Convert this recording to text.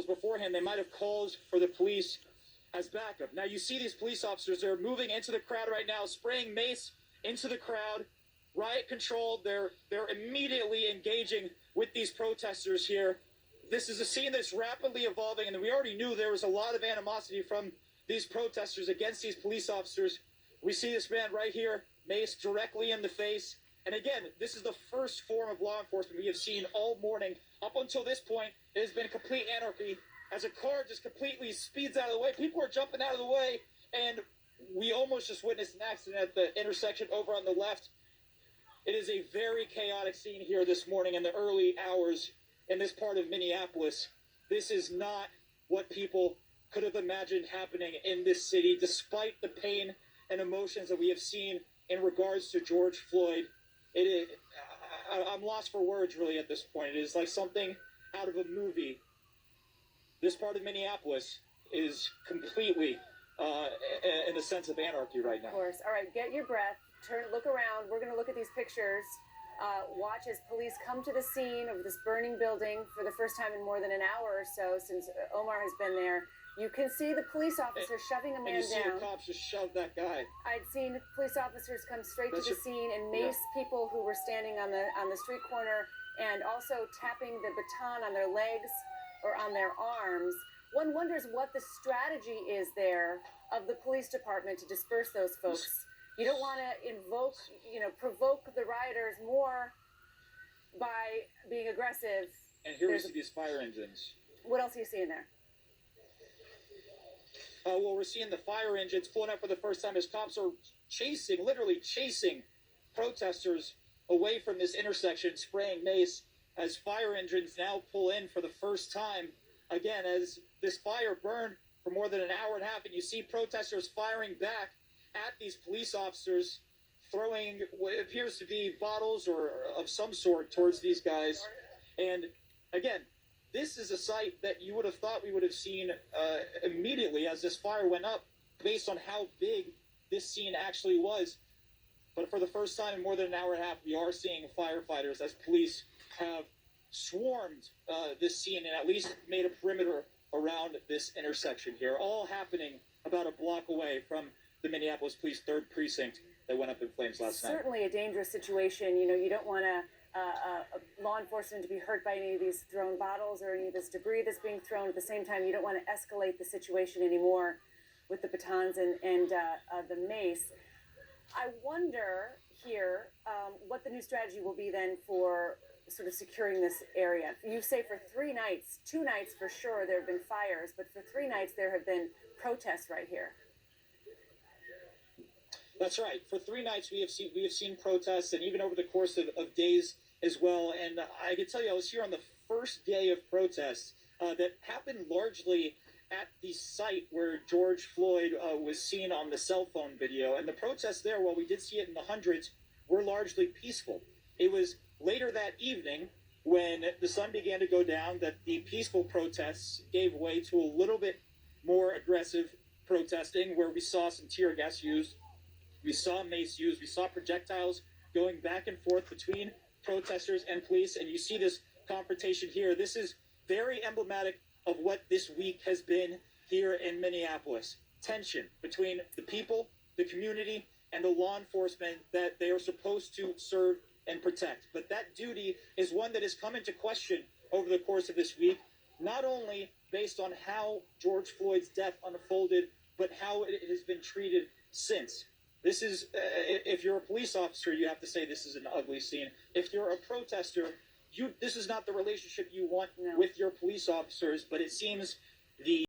beforehand, they might have called for the police as backup. Now you see these police officers, they're moving into the crowd right now, spraying mace into the crowd, riot control. They're immediately engaging with these protesters here. This is a scene that's rapidly evolving, and we already knew there was a lot of animosity from these protesters against these police officers. We see this man right here, mace directly in the face. And again, this is the first form of law enforcement we have seen all morning. Up until this point, it has been complete anarchy as a car just completely speeds out of the way. People are jumping out of the way, and we almost just witnessed an accident at the intersection over on the left. It is a very chaotic scene here this morning in the early hours in this part of Minneapolis. This is not what people could have imagined happening in this city, despite the pain and emotions that we have seen in regards to George Floyd. I'm lost for words, really, at this point. It is like something out of a movie. This part of Minneapolis is completely in a sense of anarchy right now. Of course. All right, get your breath. Look around. We're going to look at these pictures. Watch as police come to the scene of this burning building for the first time in more than an hour or so since Omar has been there. You can see the police officer shoving a man down. And you see the cops just shove that guy. I'd seen police officers come straight to the scene and mace people who were standing on the street corner, and also tapping the baton on their legs or on their arms. One wonders what the strategy is there of the police department to disperse those folks. You don't want to provoke the rioters more by being aggressive. And here we see these fire engines. What else are you seeing there? Well, we're seeing the fire engines pulling up for the first time as cops are literally chasing protesters away from this intersection, spraying mace as fire engines now pull in for the first time. Again, as this fire burned for more than an hour and a half, and you see protesters firing back at these police officers, throwing what appears to be bottles or of some sort towards these guys. And again, this is a sight that you would have thought we would have seen immediately as this fire went up, based on how big this scene actually was. But for the first time in more than an hour and a half, we are seeing firefighters as police have swarmed this scene and at least made a perimeter around this intersection here, all happening about a block away from the Minneapolis Police 3rd Precinct that went up in flames last night. Certainly a dangerous situation. You don't want law enforcement to be hurt by any of these thrown bottles or any of this debris that's being thrown. At the same time, you don't want to escalate the situation anymore with the batons and the mace. I wonder here what the new strategy will be then for sort of securing this area. You say for 3 nights, 2 nights for sure there have been fires, but for 3 nights there have been protests right here. That's right. For 3 nights we have seen protests, and even over the course of days as well. And I can tell you, I was here on the first day of protests that happened largely at the site where George Floyd was seen on the cell phone video. And the protests there, while we did see it in the hundreds, were largely peaceful. It was later that evening, when the sun began to go down, that the peaceful protests gave way to a little bit more aggressive protesting, where we saw some tear gas used. We saw mace used. We saw projectiles going back and forth between protesters and police. And you see this confrontation here. This is very emblematic of what this week has been here in Minneapolis. Tension between the people, the community, and the law enforcement that they are supposed to serve and protect. But that duty is one that has come into question over the course of this week, not only based on how George Floyd's death unfolded, but how it has been treated since. This is, if you're a police officer, you have to say this is an ugly scene. If you're a protester, this is not the relationship you want with your police officers, but it seems the